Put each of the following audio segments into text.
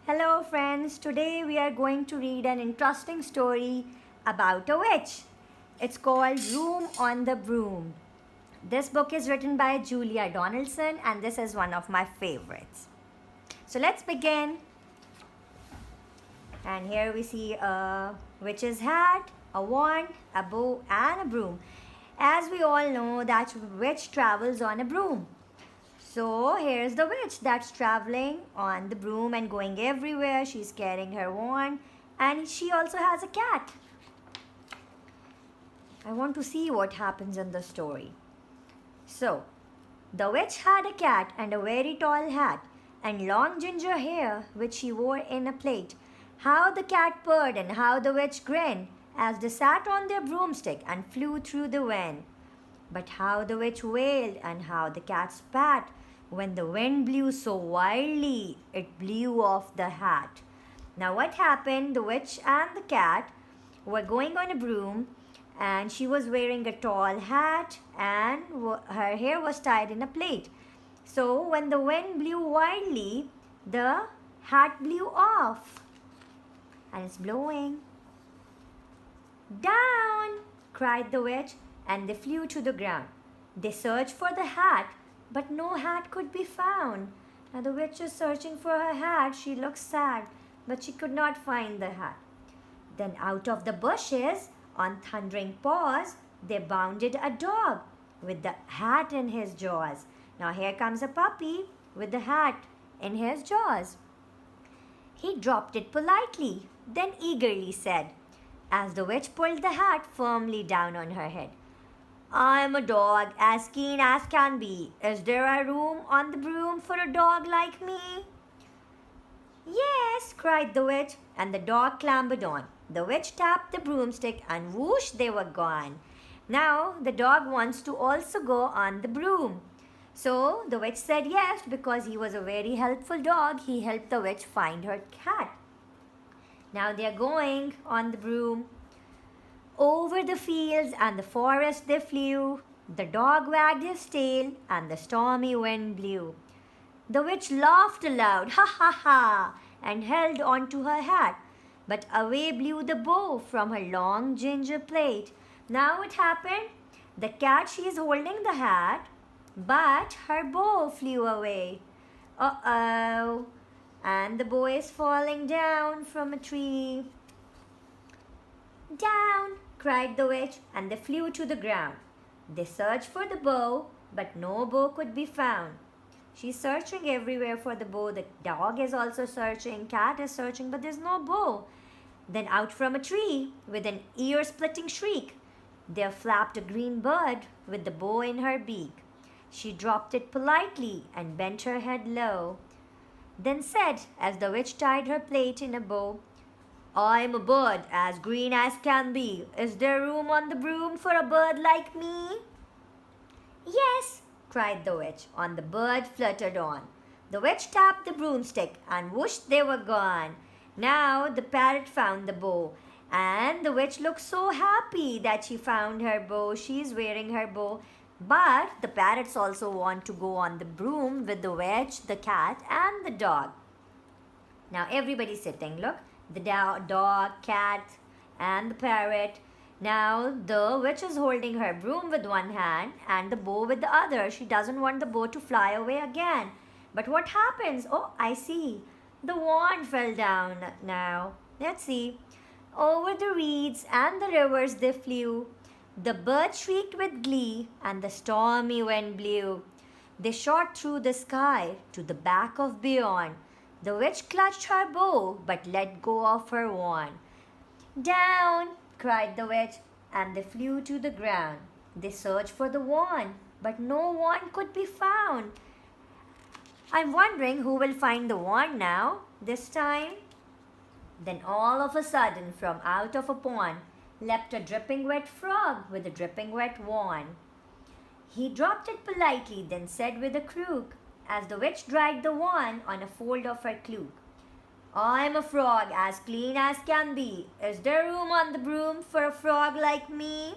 Hello friends, today we are going to read an interesting story about a witch. It's called Room on the Broom. This book is written by Julia Donaldson and this is one of my favorites. So let's begin. And here we see a witch's hat, a wand, a bow and a broom. As we all know that witch travels on a broom. So here's the witch that's traveling on the broom and going everywhere. She's carrying her wand and she also has a cat. I want to see what happens in the story. So, the witch had a cat and a very tall hat and long ginger hair which she wore in a plait. How the cat purred and how the witch grinned as they sat on their broomstick and flew through the wind. But how the witch wailed and how the cat spat when the wind blew so wildly it blew off the hat. Now what happened? The witch and the cat were going on a broom and she was wearing a tall hat and her hair was tied in a plait. So when the wind blew wildly, the hat blew off and it's blowing. Down! Cried the witch and they flew to the ground. They searched for the hat, but no hat could be found. Now the witch is searching for her hat. She looks sad, but she could not find the hat. Then out of the bushes, on thundering paws, there bounded a dog with the hat in his jaws. Now here comes a puppy with the hat in his jaws. He dropped it politely, then eagerly said, as the witch pulled the hat firmly down on her head, I'm a dog as keen as can be. Is there a room on the broom for a dog like me? Yes, cried the witch, and the dog clambered on. The witch tapped the broomstick and whoosh, they were gone. Now the dog wants to also go on the broom. So the witch said yes because he was a very helpful dog. He helped the witch find her cat. Now they are going on the broom. Over the fields and the forest they flew. The dog wagged his tail and the stormy wind blew. The witch laughed aloud, ha ha ha, and held on to her hat. But away blew the bow from her long ginger plait. Now what happened? The cat, she is holding the hat, but her bow flew away. Uh-oh. And the bow is falling down from a tree. Down! Cried the witch, and they flew to the ground. They searched for the bow, but no bow could be found. She's searching everywhere for the bow. The dog is also searching, cat is searching, but there's no bow. Then out from a tree, with an ear-splitting shriek, there flapped a green bird with the bow in her beak. She dropped it politely and bent her head low. Then said, as the witch tied her plait in a bow, I'm a bird as green as can be. Is there room on the broom for a bird like me? Yes, cried the witch, and the bird fluttered on. The witch tapped the broomstick and whoosh, they were gone. Now the parrot found the bow and the witch looked so happy that she found her bow. She's wearing her bow. But the parrots also want to go on the broom with the witch, the cat and the dog. Now everybody's sitting, look. The dog, cat and the parrot. Now the witch is holding her broom with one hand and the bow with the other. She doesn't want the bow to fly away again. But what happens? Oh, I see. The wand fell down now. Let's see. Over the reeds and the rivers they flew. The bird shrieked with glee and the stormy wind blew. They shot through the sky to the back of beyond. The witch clutched her bow, but let go of her wand. Down, cried the witch, and they flew to the ground. They searched for the wand, but no wand could be found. I'm wondering who will find the wand now, this time. Then all of a sudden, from out of a pond, leapt a dripping wet frog with a dripping wet wand. He dropped it politely, then said with a croak, as the witch dried the wand on a fold of her cloak, I'm a frog as clean as can be. Is there room on the broom for a frog like me?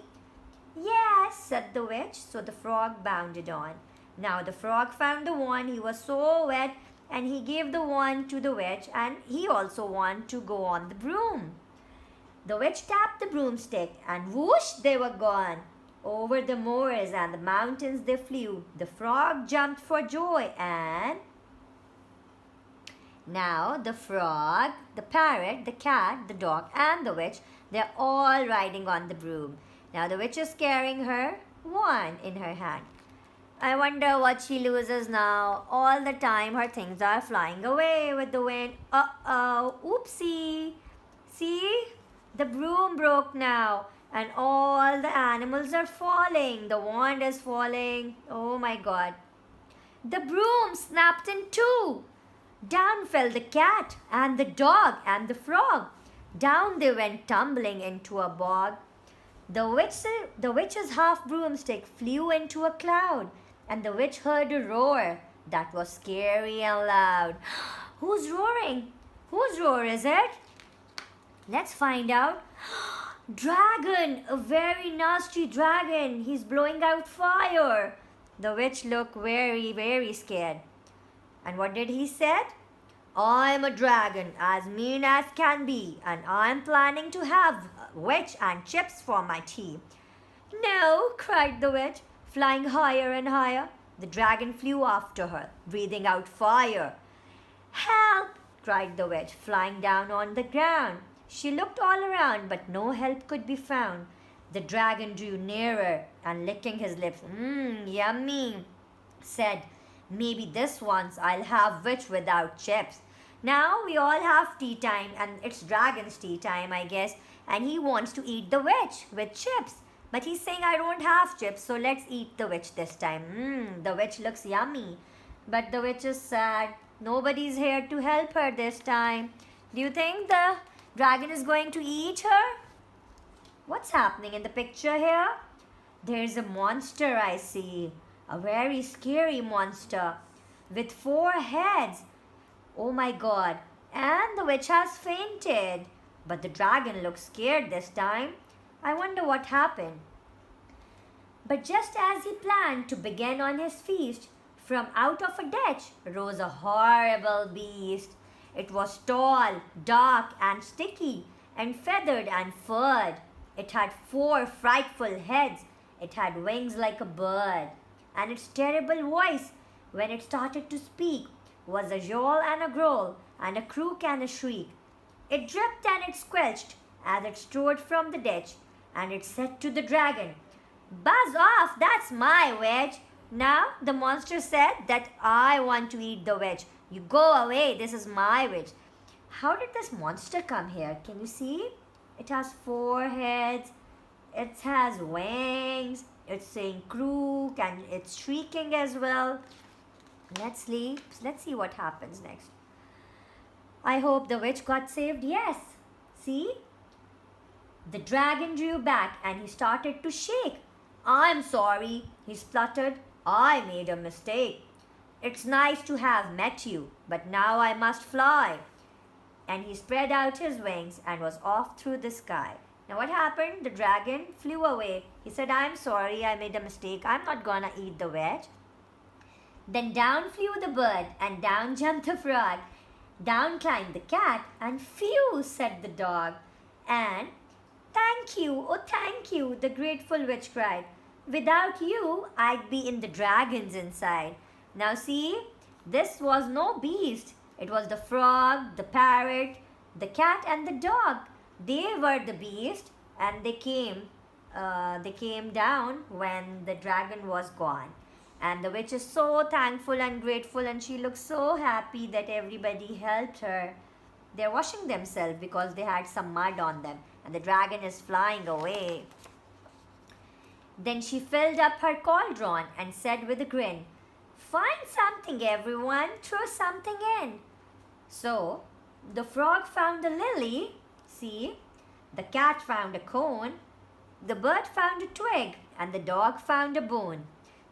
Yes, said the witch, so the frog bounded on. Now the frog found the wand. He was so wet and he gave the wand to the witch, and he also wanted to go on the broom. The witch tapped the broomstick, and whoosh, they were gone. Over the moors and the mountains they flew. The frog jumped for joy, and now the frog, the parrot, the cat, the dog, and the witch, they're all riding on the broom. Now the witch is carrying her wand in her hand. I wonder what she loses now. All the time her things are flying away with the wind. Uh-oh, oopsie. See? The broom broke now, and all the animals are falling. The wand is falling. Oh my God. The broom snapped in two. Down fell the cat and the dog and the frog. Down they went tumbling into a bog. The witch's half broomstick flew into a cloud, and the witch heard a roar that was scary and loud. Who's roaring? Whose roar is it? Let's find out. Dragon, a very nasty dragon. He's blowing out fire. The witch looked very, very scared. And what did he said? I'm a dragon, as mean as can be, and I'm planning to have witch and chips for my tea. No, cried the witch, flying higher and higher. The dragon flew after her, breathing out fire. Help, cried the witch, flying down on the ground. She looked all around, but no help could be found. The dragon drew nearer, and licking his lips, yummy, said, maybe this once I'll have witch without chips. Now we all have tea time, and it's dragon's tea time, I guess, and he wants to eat the witch with chips. But he's saying, I don't have chips, so let's eat the witch this time. The witch looks yummy, but the witch is sad. Nobody's here to help her this time. Do you think the dragon is going to eat her? What's happening in the picture here? There's a monster I see. A very scary monster with 4 heads. Oh my God. And the witch has fainted. But the dragon looks scared this time. I wonder what happened. But just as he planned to begin on his feast, from out of a ditch rose a horrible beast. It was tall, dark, and sticky, and feathered and furred. It had 4 frightful heads. It had wings like a bird. And its terrible voice, when it started to speak, was a yowl and a growl, and a croak and a shriek. It dripped and it squelched as it strode from the ditch, and it said to the dragon, Buzz off, that's my witch. Now the monster said that I want to eat the witch. You go away, this is my witch. How did this monster come here? Can you see? It has 4 heads, it has wings, it's saying croak, and it's shrieking as well. Let's see what happens next. I hope the witch got saved. Yes. See? The dragon drew back and he started to shake. I'm sorry, he spluttered. I made a mistake. It's nice to have met you, but now I must fly. And he spread out his wings and was off through the sky. Now what happened? The dragon flew away. He said, I'm sorry, I made a mistake. I'm not gonna eat the witch. Then down flew the bird, and down jumped the frog. Down climbed the cat, and phew, said the dog. And thank you, oh thank you, the grateful witch cried. Without you, I'd be in the dragon's inside. Now see, this was no beast. It was the frog, the parrot, the cat, and the dog. They were the beast, and they came down when the dragon was gone. And the witch is so thankful and grateful, and she looks so happy that everybody helped her. They're washing themselves because they had some mud on them, and the dragon is flying away. Then she filled up her cauldron and said with a grin, Find something, everyone, throw something in. So the frog found a lily, see, the cat found a cone, the bird found a twig, and the dog found a bone.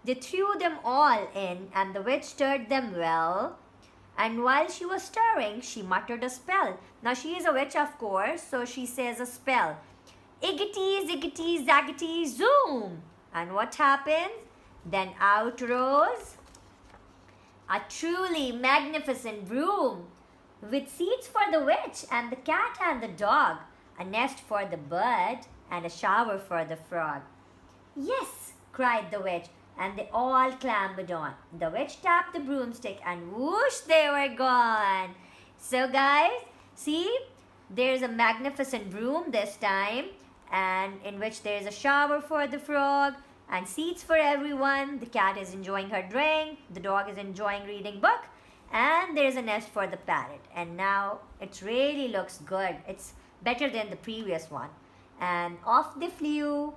They threw them all in, and the witch stirred them well. And while she was stirring, she muttered a spell. Now she is a witch, of course, so she says a spell. Iggity, ziggity, zaggity, zoom. And what happens? Then out rose a truly magnificent room with seats for the witch and the cat and the dog, a nest for the bird, and a shower for the frog. Yes, cried the witch, and they all clambered on. The witch tapped the broomstick and whoosh, they were gone. So guys, see, there's a magnificent room this time, and in which there is a shower for the frog and seats for everyone. The cat is enjoying her drink, the dog is enjoying reading book, and there's a nest for the parrot. And now it really looks good. It's better than the previous one. And off they flew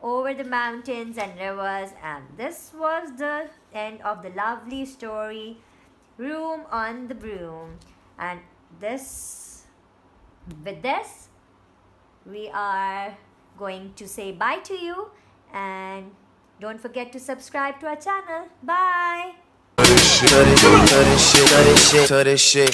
over the mountains and rivers, and this was the end of the lovely story, Room on the Broom. And with this, we are going to say bye to you, and don't forget to subscribe to our channel. Bye. TUDISHI